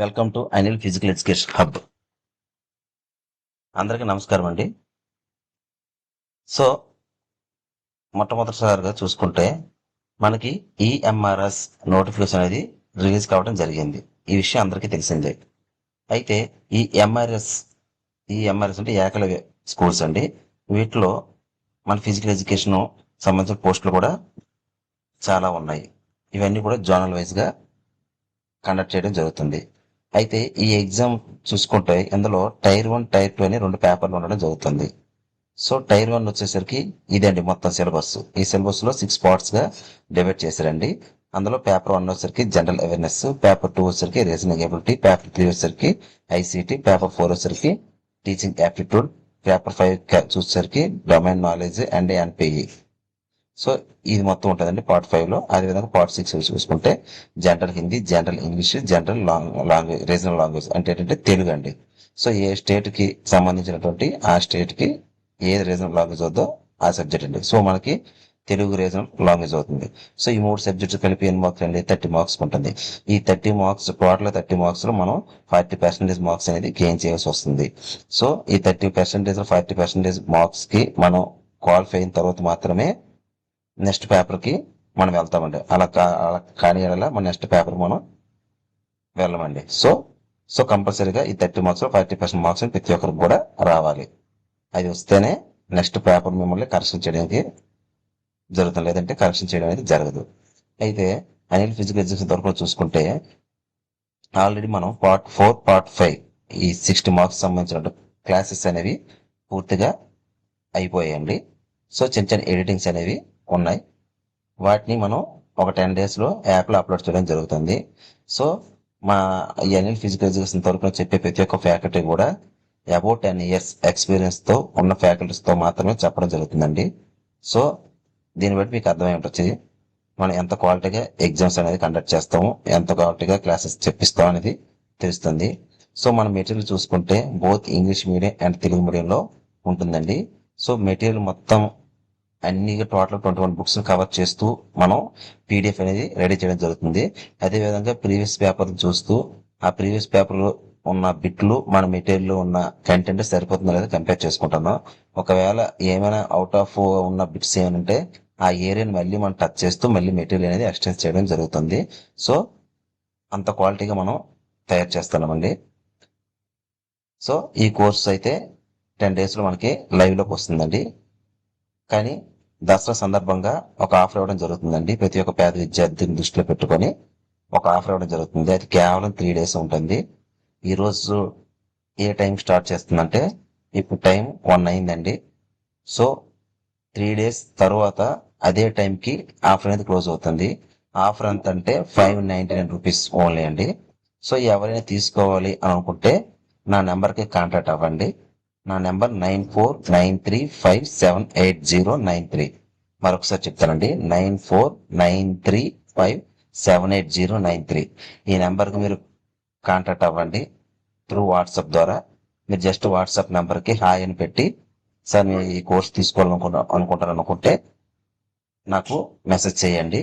Welcome to Anil physical education hub. అందరికీ నమస్కారం అండి. సో మొట్టమొదటిసారిగా చూసుకుంటే మనకి ఈఎంఆర్ఎస్ నోటిఫికేషన్ అనేది రిలీజ్ కావడం జరిగింది. ఈ విషయం అందరికీ తెలిసిందే. అయితే ఈ ఎంఆర్ఎస్ అంటే ఏకలవ్య స్కూల్స్ అండి. వీటిలో మన ఫిజికల్ ఎడ్యుకేషన్ సంబంధించిన పోస్టులు కూడా చాలా ఉన్నాయి. ఇవన్నీ కూడా జోనల్ వైజ్గా కండక్ట్ చేయడం జరుగుతుంది. అయితే ఈ ఎగ్జామ్ చూసుకుంటే ఇందులో టైర్ 1, టైర్ 2 అని 2 పేపర్లు ఉండడం జరుగుతుంది. సో టైర్ 1 వచ్చేసరికి ఇదండి మొత్తం సిలబస్. ఈ సిలబస్ లో 6 పార్ట్స్ గా డివైడ్ చేశారండి. అందులో పేపర్ 1 వచ్చేసరికి జనరల్ అవేర్నెస్, పేపర్ 2 వచ్చేసరికి రీజనింగ్ ఎబిలిటీ, పేపర్ 3 వచ్చేసరికి ఐసిటి, పేపర్ 4 వచ్చేసరికి టీచింగ్ యాప్టిట్యూడ్, పేపర్ 5 చూసేసరికి domain knowledge and NPE. So ఇది మొత్తం ఉంటుందండి పార్ట్ 5 లో. అదేవిధంగా పార్ట్ 6 చూసుకుంటే general Hindi, general English, general language, regional language అంటే ఏంటంటే తెలుగు అండి. సో ఏ స్టేట్ కి సంబంధించినటువంటి ఆ స్టేట్ కి ఏది రీజనల్ లాంగ్వేజ్ అవుతుందో ఆ సబ్జెక్ట్ అండి. సో మనకి తెలుగు రీజనల్ లాంగ్వేజ్ అవుతుంది. సో ఈ 3 సబ్జెక్ట్స్ కలిపి ఎన్ని మార్క్స్ అండి? 30 మార్క్స్ ఉంటుంది. ఈ 30 మార్క్స్ టోటల్ 30 మార్క్స్ లో మనం 40% మార్క్స్ అనేది గెయిన్ చేయాల్సి వస్తుంది. సో ఈ 30% 40% మార్క్స్ కి మనం క్వాలిఫై అయిన తర్వాత మాత్రమే నెక్స్ట్ పేపర్ కి మనం వెళ్తామండి. అలా కాని మన నెక్స్ట్ పేపర్ మనం వెళ్ళమండి. సో కంపల్సరీగా ఈ 30 మార్క్స్ లో 40% మార్క్స్ ప్రతి ఒక్కరికి కూడా రావాలి. అది వస్తేనే నెక్స్ట్ పేపర్ మిమ్మల్ని కరెక్షన్ చేయడానికి జరుగుతుంది, లేదంటే కరెక్షన్ చేయడం అనేది జరగదు. అయితే అనిల్ ఫిజికల్ ఎడ్యుకేషన్ తరఫున చూసుకుంటే ఆల్రెడీ మనం పార్ట్ 4, పార్ట్ 5 ఈ 60 మార్క్స్ సంబంధించిన క్లాసెస్ అనేవి పూర్తిగా అయిపోయాయండి. సో చిన్న చిన్న ఎడిటింగ్స్ అనేవి ఉన్నాయి. వాటిని మనం ఒక 10 days లో యాప్ లో అప్లోడ్ చేయడం జరుగుతుంది. సో మా అనిల్ ఫిజికల్ ఎడ్యుకేషన్ తరఫున చెప్పే ప్రతి ఒక్క ఫ్యాకల్టీ కూడా అబౌట్ 10 years ఎక్స్పీరియన్స్ తో ఉన్న ఫ్యాకల్టీస్ తో మాత్రమే చెప్పడం జరుగుతుందండి. సో దీన్ని బట్టి మీకు అర్థమై ఉంటుంది మనం ఎంత క్వాలిటీగా ఎగ్జామ్స్ అనేది కండక్ట్ చేస్తాము, ఎంత క్వాలిటీగా క్లాసెస్ చెప్పిస్తాం అనేది తెలుస్తుంది. సో మన మెటీరియల్ చూసుకుంటే both English medium and Telugu మీడియంలో ఉంటుందండి. సో మెటీరియల్ మొత్తం అన్ని టోటల్ 21 బుక్స్ కవర్ చేస్తూ మనం పీడిఎఫ్ అనేది రెడీ చేయడం జరుగుతుంది. అదే విధంగా ప్రీవియస్ పేపర్ చూస్తూ ఆ ప్రీవియస్ పేపర్ లో ఉన్న బిట్లు మన మెటీరియల్ లో ఉన్న కంటెంట్ సరిపోతుందో లేదా కంపేర్ చేసుకుంటున్నాం. ఒకవేళ ఏమైనా అవుట్ ఆఫ్ ఉన్న బిట్స్ ఏమంటే ఆ ఏరియాని మళ్ళీ మనం టచ్ చేస్తూ మళ్ళీ మెటీరియల్ అనేది ఎక్స్టెన్స్ చేయడం జరుగుతుంది. సో అంత క్వాలిటీగా మనం తయారు చేస్తున్నామండి. సో ఈ కోర్స్ అయితే 10 days లో మనకి లైవ్ లోకి వస్తుందండి. కానీ దసరా సందర్భంగా ఒక ఆఫర్ ఇవ్వడం జరుగుతుందండి. ప్రతి ఒక్క పేద విద్యార్థిని దృష్టిలో పెట్టుకొని ఒక ఆఫర్ ఇవ్వడం జరుగుతుంది. అది కేవలం 3 days ఉంటుంది. ఈ రోజు ఏ టైం స్టార్ట్ చేస్తుందంటే ఇప్పుడు టైం 1 అయిందండి. సో 3 days తర్వాత అదే టైంకి ఆఫర్ అనేది క్లోజ్ అవుతుంది. ఆఫర్ ఎంత అంటే 599 రూపీస్ ఓన్లీ అండి. సో ఎవరైనా తీసుకోవాలి అని అనుకుంటే నా నెంబర్కి కాంటాక్ట్ అవ్వండి. నా నెంబర్ 9493578093. మరొకసారి చెప్తానండి, 9493578093. ఈ నెంబర్కి మీరు కాంటాక్ట్ అవ్వండి త్రూ వాట్సాప్ ద్వారా. మీరు జస్ట్ వాట్సాప్ నెంబర్కి హాయ్ అని పెట్టి సార్ మీరు ఈ కోర్స్ తీసుకోవాలనుకుంటే నాకు మెసేజ్ చేయండి.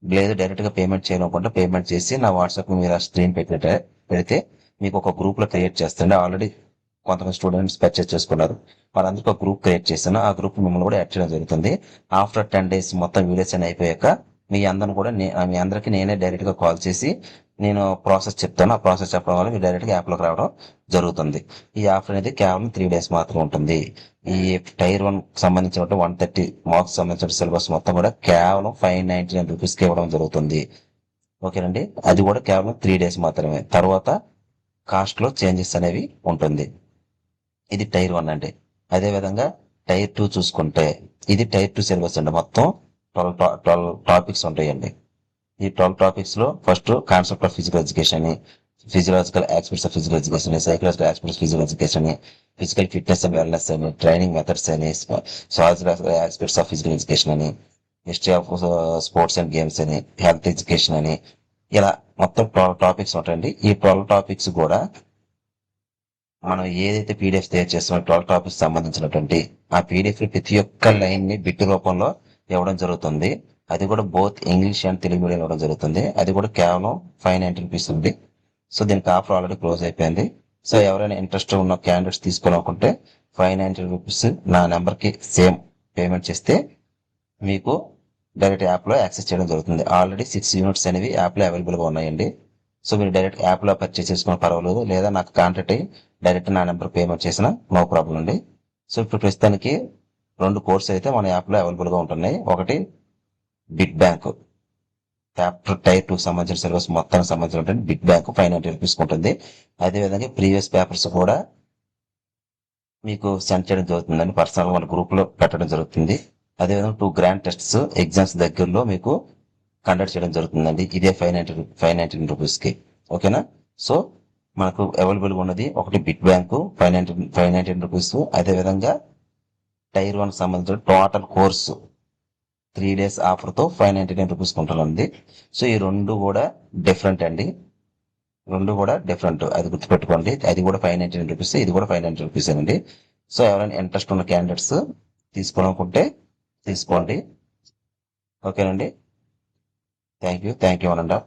లేదు డైరెక్ట్ గా పేమెంట్ చేయాలనుకుంటే పేమెంట్ చేసి నా వాట్సాప్ మీరు ఆ స్క్రీన్ పెడితే మీకు ఒక గ్రూప్ లో క్రియేట్ చేస్తాండి. ఆల్రెడీ కొంతమంది స్టూడెంట్స్ పర్చేస్ చేసుకున్నారు. వాళ్ళందరికీ ఒక గ్రూప్ క్రియేట్ చేశాను. ఆ గ్రూప్ మిమ్మల్ని కూడా యాడ్ చేయడం జరుగుతుంది. ఆఫ్టర్ 10 days మొత్తం వీడియోస్ అని అయిపోయాక మీ అందరికి నేనే డైరెక్ట్ గా కాల్ చేసి నేను ప్రాసెస్ చెప్తాను. ఆ ప్రాసెస్ చెప్పడం వల్ల మీరు డైరెక్ట్ గా యాప్ లోకి రావడం జరుగుతుంది. ఈ ఆఫర్ అనేది కేవలం 3 days మాత్రం ఉంటుంది. ఈ టైర్ 1 సంబంధించిన 130 మార్క్స్ సంబంధించిన సిలబస్ మొత్తం కూడా కేవలం 599 రూపీస్ కి ఇవ్వడం జరుగుతుంది. ఓకేనండి, అది కూడా కేవలం 3 days మాత్రమే. తర్వాత కాస్ట్ లో చేంజెస్ అనేవి ఉంటుంది. ఇది టైర్ 1 అండి. అదే విధంగా టైర్ 2 చూసుకుంటే ఇది టైర్ 2 సిలబస్ అండి. మొత్తం 12 టాపిక్స్ ఉంటాయండి. ఈ 12 టాపిక్స్ లో first concept of physical education అని, physiological aspects of physical education అని, సైకలాజికల్ ఆస్పెక్ట్స్ ఫిజికల్ ఎడ్యుకేషన్ అని, ఫిజికల్ ఫిట్నెస్ అండ్ వెల్నెస్ అని, ట్రైనింగ్ మెథడ్స్ అని, psychological aspects of physical education అని, history of sports and games అని, health education అని, ఇలా మొత్తం 12 టాపిక్స్ ఉంటాయండి. ఈ 12 టాపిక్స్ కూడా మనం ఏదైతే పీడిఎఫ్ తయారు చేస్తున్న 12 టాపిక్స్ సంబంధించినటువంటి ఆ పీడిఎఫ్ ప్రతి ఒక్క లైన్ ని బిట్ రూపంలో ఇవ్వడం జరుగుతుంది. అది కూడా both English and Telugu medium ఇవ్వడం జరుగుతుంది. అది కూడా కేవలం 590 రూపీస్ ఉంది. సో దీనికి ఆఫర్ ఆల్రెడీ క్లోజ్ అయిపోయింది. సో ఎవరైనా ఇంట్రెస్ట్ ఉన్న క్యాండిడేట్స్ తీసుకోవాలనుకుంటే ₹590 నా నెంబర్కి సేమ్ పేమెంట్ చేస్తే మీకు డైరెక్ట్ యాప్లో యాక్సెస్ చేయడం జరుగుతుంది. ఆల్రెడీ 6 యూనిట్స్ అనేవి యాప్లో అవైలబుల్గా ఉన్నాయండి. సో మీరు డైరెక్ట్ యాప్లో పర్చేస్ చేసుకున్న పర్వాలేదు, లేదా నాకు కాంటాక్ట్ అయ్యి డైరెక్ట్ నా నెంబర్ పేమెంట్ చేసినా నో ప్రాబ్లం అండి. సో ఇప్పుడు ప్రస్తుతానికి 2 కోర్స్ అయితే మన యాప్లో అవైలబుల్గా ఉంటున్నాయి. ఒకటి బిట్ బ్యాంక్ చాప్టర్ టైర్ 2 సంబంధించిన సిలబస్ మొత్తానికి సంబంధించిన బిట్ బ్యాంక్ ₹590 ఉంటుంది. అదేవిధంగా ప్రీవియస్ పేపర్స్ కూడా మీకు సెండ్ చేయడం జరుగుతుందని పర్సనల్ మన గ్రూప్ లో పెట్టడం జరుగుతుంది. అదేవిధంగా 2 గ్రాండ్ టెస్ట్స్ ఎగ్జామ్స్ దగ్గరలో మీకు కండక్ట్ చేయడం జరుగుతుందండి. ఇదే ₹519 కి. ఓకేనా? సో మనకు అవైలబుల్ గా ఉన్నది ఒకటి బిట్ బ్యాంక్ ₹519, అదేవిధంగా టైర్ 1 సంబంధించిన టోటల్ కోర్సు 3 days ఆఫర్ తో ₹599 ఉంటుందండి. సో ఈ రెండు కూడా డిఫరెంట్ అండి. అది గుర్తుపెట్టుకోండి. అది కూడా ₹599, ఇది కూడా ₹599 అండి. సో ఎవరైనా ఇంట్రెస్ట్ ఉన్న క్యాండిడేట్స్ తీసుకోవాలనుకుంటే తీసుకోండి. ఓకేనండి. థ్యాంక్ యూ అనండి.